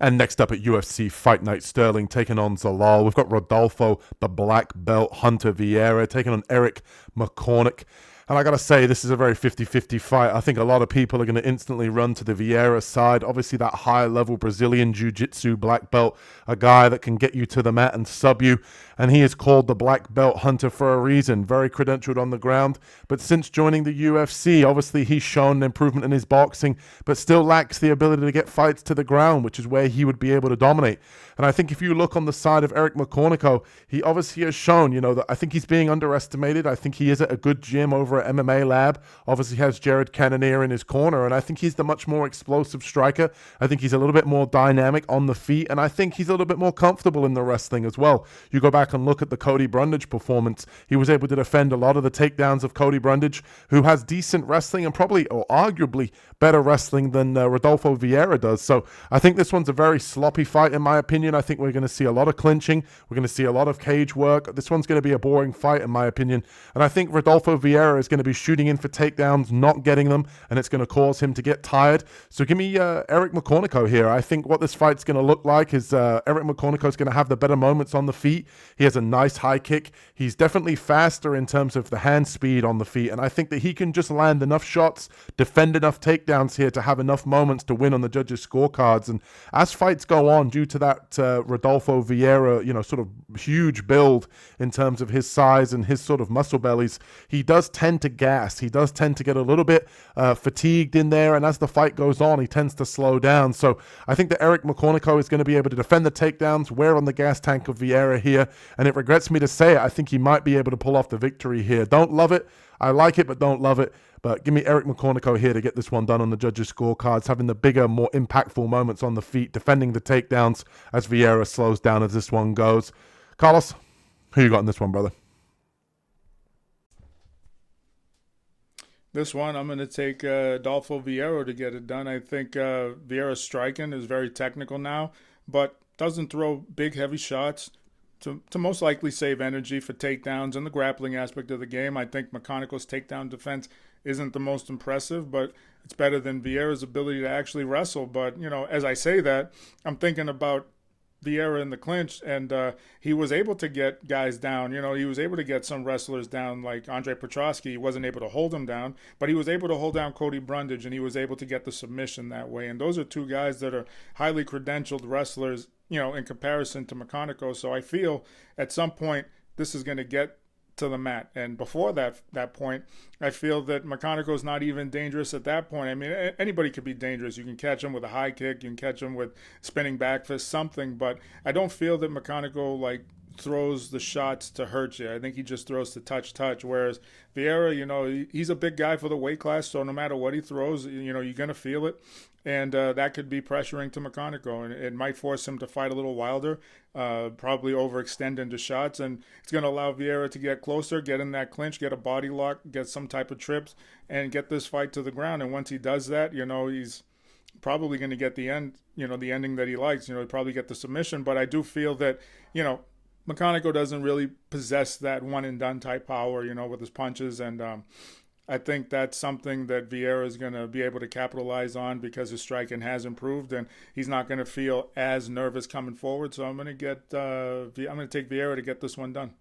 And next up at UFC Fight Night, Sterling taking on Zalal. We've got Rodolfo, the black belt Hunter Vieira, taking on Eric McConico. And I got to say, this is a very 50-50 fight. I think a lot of people are going to instantly run to the Vieira side. Obviously, that high-level Brazilian Jiu-Jitsu black belt, a guy that can get you to the mat and sub you. And he is called the black belt hunter for a reason. Very credentialed on the ground. But since joining the UFC, obviously, he's shown an improvement in his boxing, but still lacks the ability to get fights to the ground, which is where he would be able to dominate. And I think if you look on the side of Eric McConico, he obviously has shown, that I think he's being underestimated. I think he is at a good gym over at MMA Lab. Obviously has Jared Cannonier in his corner, and I think he's the much more explosive striker. I think he's a little bit more dynamic on the feet, and I think he's a little bit more comfortable in the wrestling as well. You go back and look at the Cody Brundage performance. He was able to defend a lot of the takedowns of Cody Brundage, who has decent wrestling and probably, or arguably, better wrestling than Rodolfo Vieira does. So I think this one's a very sloppy fight, in my opinion. I think we're going to see a lot of clinching. We're going to see a lot of cage work. This one's going to be a boring fight, in my opinion. And I think Rodolfo Vieira is going to be shooting in for takedowns, not getting them, and it's going to cause him to get tired. So give me Eric McConico here. I think what this fight's going to look like is Eric McConico is going to have the better moments on the feet. He has a nice high kick. He's definitely faster in terms of the hand speed on the feet, and I think that he can just land enough shots, defend enough takedowns here to have enough moments to win on the judges' scorecards. And as fights go on, due to that Rodolfo Vieira, sort of huge build in terms of his size and his sort of muscle bellies, he does tend to gas. He does tend to get a little bit fatigued in there, and as the fight goes on, he tends to slow down. So I think that Eric McConico is going to be able to defend the takedowns, wear on the gas tank of Vieira here, and it regrets me to say it, I think he might be able to pull off the victory here. Don't love it. I like it, but don't love it. But give me Eric McConico here to get this one done on the judges' scorecards, having the bigger, more impactful moments on the feet, defending the takedowns as Vieira slows down as this one goes. Carlos, who you got in this one, brother? This one, I'm going to take Rodolfo Vieira to get it done. I think Vieira's striking is very technical now, but doesn't throw big, heavy shots to most likely save energy for takedowns and the grappling aspect of the game. I think McConico's takedown defense isn't the most impressive, but it's better than Vieira's ability to actually wrestle. But, as I say that, I'm thinking about Vieira in the clinch, and he was able to get guys down. He was able to get some wrestlers down, like Andre Petrosky. He wasn't able to hold him down, but he was able to hold down Cody Brundage, and he was able to get the submission that way. And those are two guys that are highly credentialed wrestlers, in comparison to McConico. So I feel at some point this is going to get to the mat. And before that point, I feel that McConico's not even dangerous at that point. I mean, anybody could be dangerous. You can catch him with a high kick, you can catch him with spinning back fist, something. But I don't feel that McConico throws the shots to hurt you. I think he just throws to touch. Whereas Vieira, he's a big guy for the weight class, so no matter what he throws, you're going to feel it. And that could be pressuring to McConico, and it might force him to fight a little wilder, probably overextend into shots, and it's going to allow Vieira to get closer, get in that clinch, get a body lock, get some type of trips, and get this fight to the ground. And once he does that, he's probably going to get the end, the ending that he likes. He'll probably get the submission, but I do feel that, McConico doesn't really possess that one-and-done type power, with his punches, and I think that's something that Vieira is going to be able to capitalize on because his striking has improved, and he's not going to feel as nervous coming forward. So I'm going to take Vieira to get this one done.